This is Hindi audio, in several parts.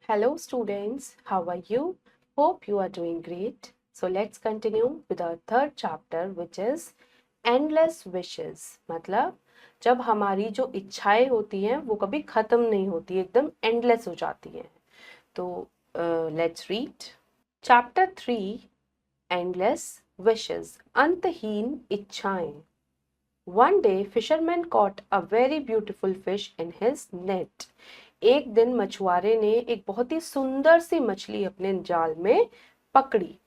Hello students, how are you? Hope you are doing great. So let's continue with our third chapter which is endless wishes. मतलब जब हमारी जो इच्छाएं होती हैं वो कभी ख़त्म नहीं होती, एकदम एंडलेस हो जाती हैं. तो let's read chapter 3 endless wishes अंतहीन इच्छाएं. One day fisherman caught a very beautiful fish in his net. एक दिन मछुआरे ने एक बहुत ही सुंदर सी मछली अपने जाल में पकड़ी.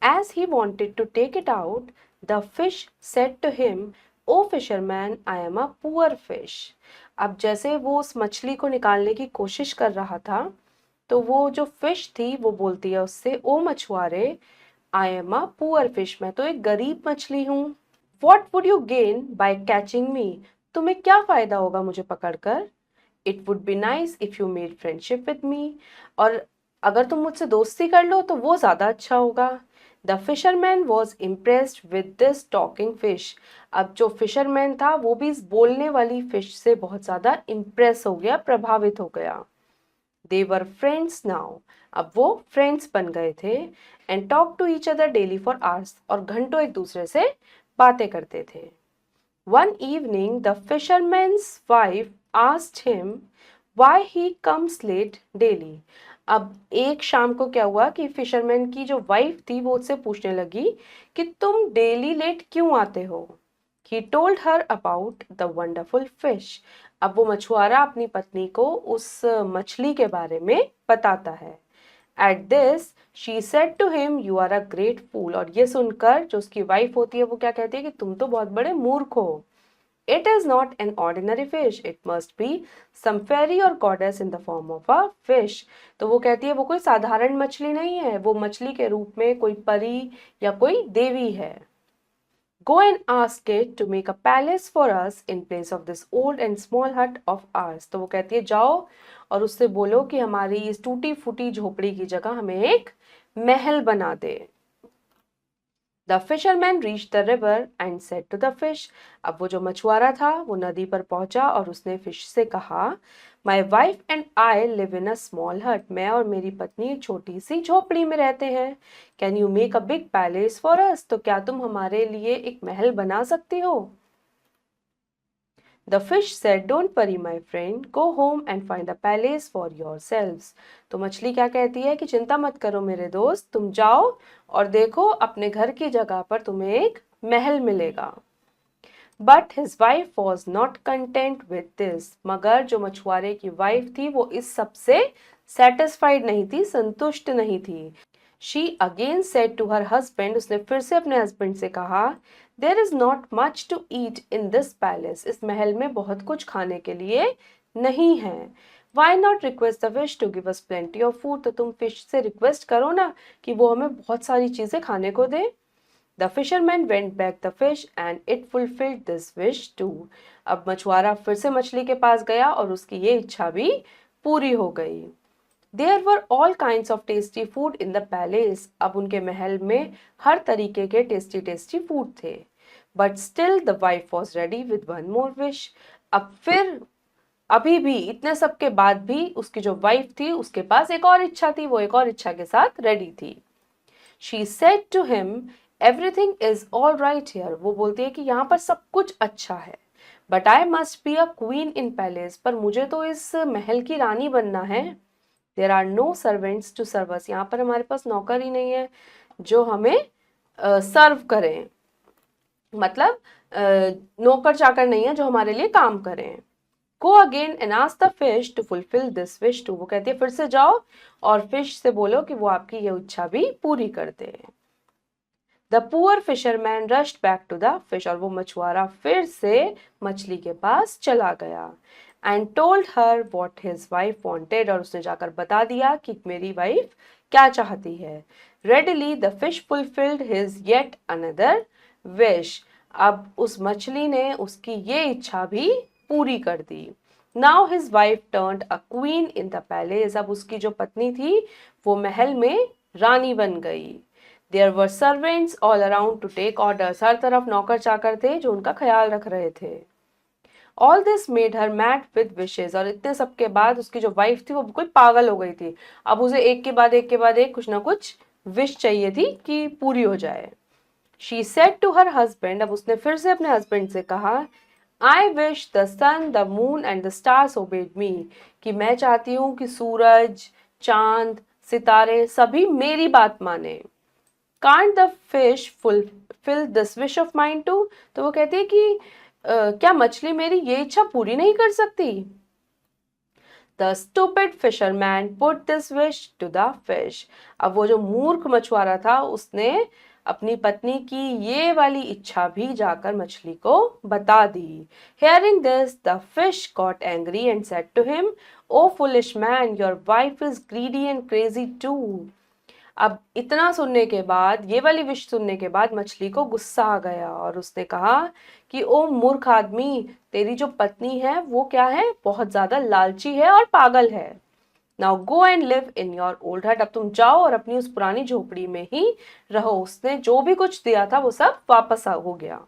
As he wanted to take it out, the fish said to him, "O fisherman, I am a poor fish." अब जैसे वो उस मछली को निकालने की कोशिश कर रहा था, तो वो जो फिश थी वो बोलती है उससे, "ओ मछुआरे, I am a poor fish." मैं तो एक गरीब मछली हूँ. What would you gain by catching me? तुम्हें क्या फायदा होगा मुझे पकड़कर? It would be nice if you made friendship with me. और अगर तुम मुझसे दोस्ती कर लो तो वो ज़्यादा अच्छा होगा. The fisherman was impressed with this talking fish. अब जो फिशरमैन था वो भी इस बोलने वाली फिश से बहुत ज़्यादा इम्प्रेस हो गया, प्रभावित हो गया. They were friends now. अब वो फ्रेंड्स बन गए थे. And talked to each other daily for hours. और घंटों एक दूसरे से बातें करते थे. One evening, the fisherman's wife asked him why he comes late daily. अब एक शाम को क्या हुआ कि फिशरमैन की जो वाइफ थी वो उससे पूछने लगी कि तुम डेली लेट क्यों आते हो. He told her about the wonderful fish. अब वो मछुआरा अपनी पत्नी को उस मछली के बारे में बताता है. At this, she said to him, "You are a great fool." और ये सुनकर जो उसकी वाइफ होती है वो क्या कहती है कि तुम तो बहुत बड़े मूर्ख हो. It is not an ordinary fish. It must be some fairy or goddess in the form of a fish. तो वो कहती है वो कोई साधारण मछली नहीं है, वो मछली के रूप में कोई परी या कोई देवी है. Go and ask it to make a palace for us in place of this old and small hut of ours. तो वो कहती है जाओ और उससे बोलो कि हमारी इस टूटी फूटी झोपड़ी की जगह हमें एक महल बना दे. The fisherman reached the river and said to the fish. अब वो जो मछुआरा था वो नदी पर पहुंचा और उसने फिश से कहा, My wife and I live in a small hut. मैं और मेरी पत्नी एक छोटी सी झोपड़ी में रहते हैं. Can you make a big palace for us? तो क्या तुम हमारे लिए एक महल बना सकती हो? The fish said, "Don't worry, my friend. Go home and find a palace for yourselves." तो मछली क्या कहती है कि चिंता मत करो मेरे दोस्त, तुम जाओ और देखो अपने घर की जगह पर तुम्हें एक महल मिलेगा. But his wife was not content with this. मगर जो मछुआरे की वाइफ थी वो इस सब से satisfied नहीं थी, संतुष्ट नहीं थी. She again said to her husband, उसने फिर से अपने हस्बैंड से कहा, There is not much to eat in this palace. इस महल में बहुत कुछ खाने के लिए नहीं है. Why not request the fish to give us plenty of food? तो तुम फिश से रिक्वेस्ट करो ना कि वो हमें बहुत सारी चीजें खाने को दे. The fisherman went back the fish and it fulfilled this wish too. अब मछुआरा फिर से मछली के पास गया और उसकी ये इच्छा भी पूरी हो गई. There were all kinds of tasty food in the palace. अब उनके महल में हर तरीके के टेस्टी टेस्टी फूड थे. But still the wife was ready with one more wish. अब फिर अभी भी इतने सब के बाद भी उसकी जो वाइफ थी उसके पास एक और इच्छा थी, वो एक और इच्छा के साथ रेडी थी. She said to him, "Everything is all right here." वो बोलती है कि यहाँ पर सब कुछ अच्छा है. But I must be a queen in palace. पर मुझे तो इस महल की रानी बनना है. There are no servants to serve us. यहाँ पर हमारे पास नौकर ही नहीं है जो हमें सर्व करें, मतलब नौकर चाकर नहीं है जो हमारे लिए काम करें. Go again and ask the fish to fulfill this wish too. वो कहती है फिर से जाओ और फिश से बोलो कि वो आपकी ये इच्छा भी पूरी कर दे. The poor fisherman rushed back to the fish. और वो मछुआरा फिर से मछली के पास चला गया. And told her what his wife wanted. और उसने जाकर बता दिया कि मेरी वाइफ क्या चाहती है. Readily the fish fulfilled his yet another wish. अब उस मछली ने उसकी ये इच्छा भी पूरी कर दी. Now his wife turned a queen in the palace. अब उसकी जो पत्नी थी वो महल में रानी बन गई. There were servants all around to take orders. हर तरफ नौकर चाकर थे जो उनका ख्याल रख रहे थे. All this made her mad with wishes, और इतने सब के बाद उसकी जो वाइफ थी वो बिल्कुल पागल हो गई थी। अब उसे एक के बाद एक के बाद एक कुछ ना कुछ विश चाहिए थी कि पूरी हो जाए। She said to her husband, अब उसने फिर से अपने हस्बैंड से कहा, I wish the sun the moon and the stars obeyed me, कि मैं चाहती हूँ कि सूरज, चांद, सितारे सभी मेरी बात माने। Can't the fish fulfil this wish of mine too, तो वो कहती है कि क्या मछली मेरी ये इच्छा पूरी नहीं कर सकती? The stupid fisherman put this wish to the fish, अब वो जो मूर्ख मछुआरा था उसने अपनी पत्नी की ये वाली इच्छा भी जाकर मछली को बता दी। Hearing this, the fish got angry and said to him, "O foolish man, your wife is greedy and crazy too." अब इतना सुनने के बाद, ये वाली विश सुनने के बाद मछली को गुस्सा आ गया और उसने कहा कि ओ मूर्ख आदमी, तेरी जो पत्नी है वो क्या है, बहुत ज्यादा लालची है और पागल है। Now go and live in your old हट, अब तुम जाओ और अपनी उस पुरानी झोपड़ी में ही रहो। उसने जो भी कुछ दिया था वो सब वापस हो गया।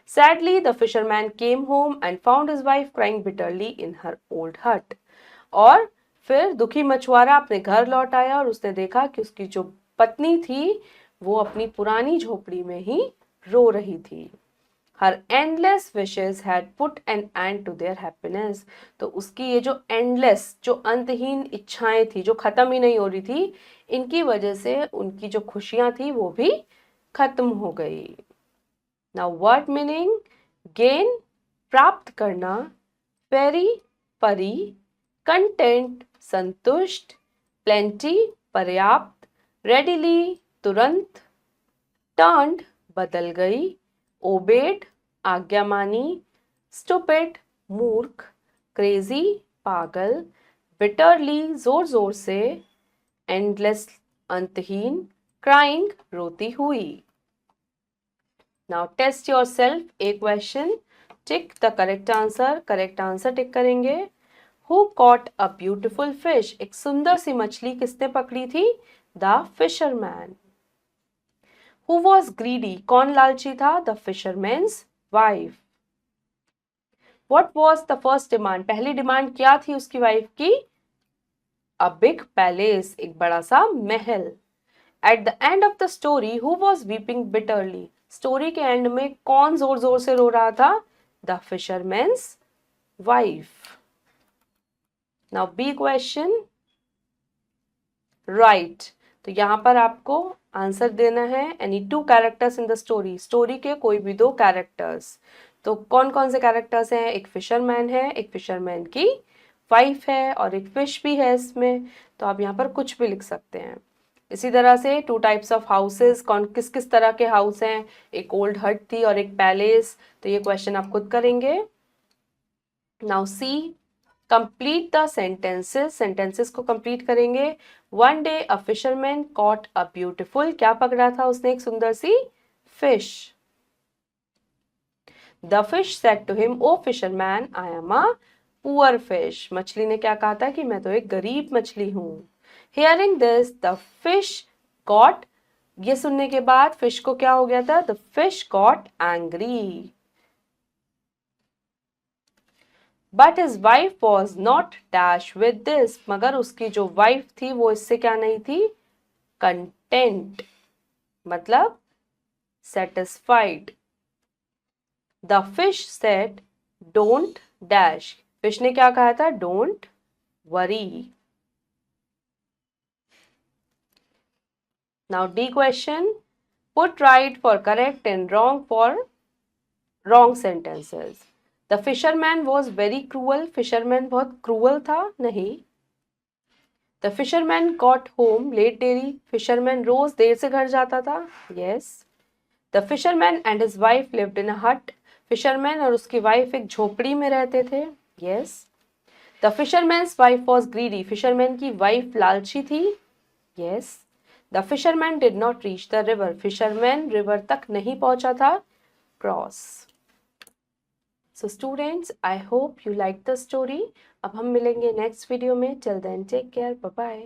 Sadly, the fisherman came home and found his wife crying bitterly in her old hut. और फिर दुखी मछुआरा अपने घर लौट आया और उसने देखा कि उसकी जो पत्नी थी वो अपनी पुरानी झोपड़ी में ही रो रही थी। Her endless wishes had put an end to their happiness. तो उसकी ये जो endless, जो अंतहीन इच्छाएं थी जो खत्म ही नहीं हो रही थी, इनकी वजह से उनकी जो खुशियां थी वो भी खत्म हो गई। Now word meaning: gain, प्राप्त करना, फेरी, परी, कंटेंट, संतुष्ट, प्लेंटी, पर्याप्त, रेडिली, तुरंत, टर्न्ड, बदल गई, ओबेड, आज्ञा मानी, स्टूपिड, मूर्ख, क्रेजी, पागल, बिटरली, जोर जोर से, एंडलेस, अंतहीन, क्राइंग, रोती हुई। Now test yourself, a question, tick the correct answer tick करेंगे। Who caught a beautiful fish, एक सुंदर सी मछली किसने पकड़ी थी? The fisherman. Who was greedy, कौन लालची था? The fisherman's wife. What was the first demand, पहली डिमांड क्या थी उसकी वाइफ की? अ बिग पैलेस, एक बड़ा सा महल। At the end of the story who was weeping bitterly, story के एंड में कौन जोर जोर से रो रहा था? The fisherman's wife. Now B question, right, तो यहां पर आपको आंसर देना है any two characters in the story, story के कोई भी दो कैरेक्टर्स। तो कौन कौन से कैरेक्टर्स हैं? एक फिशरमैन है, एक फिशरमैन की वाइफ है और एक फिश भी है इसमें। तो आप यहाँ पर कुछ भी लिख सकते हैं। इसी तरह से टू टाइप्स ऑफ हाउसेस, कौन किस किस तरह के हाउस हैं? एक ओल्ड हट थी और एक पैलेस। तो ये क्वेश्चन आप खुद करेंगे। Now see, complete the sentences, sentences को कंप्लीट करेंगे। One day a fisherman caught a beautiful, क्या पकड़ा था उसने? एक सुंदर सी fish. The fish said to him, O fisherman, I am a poor fish, मछली ने क्या कहा था कि मैं तो एक गरीब मछली हूं। Hearing this the fish got, ये सुनने के बाद फिश को क्या हो गया था? The fish got angry. But his wife was not dash with this, मगर उसकी जो वाइफ थी वो इससे क्या नहीं थी? कंटेंट, मतलब satisfied. The fish said don't dash, fish ने क्या कहा था? Don't worry. Now the question, put right for correct and wrong for wrong sentences. The fisherman was very cruel, fisherman बहुत क्रूअल था, नहीं। The fisherman got home late daily, fisherman रोज देर से घर जाता था, yes. The fisherman and his wife lived in a hut, fisherman और उसकी वाइफ एक झोपड़ी में रहते थे, yes. The fisherman's wife was greedy, fisherman की वाइफ लालची थी, yes. The fisherman did not reach the river, fisherman river तक नहीं पहुंचा था, cross. So students, I hope you like the story. अब हम मिलेंगे नेक्स्ट वीडियो में। Till then, take care. Bye bye.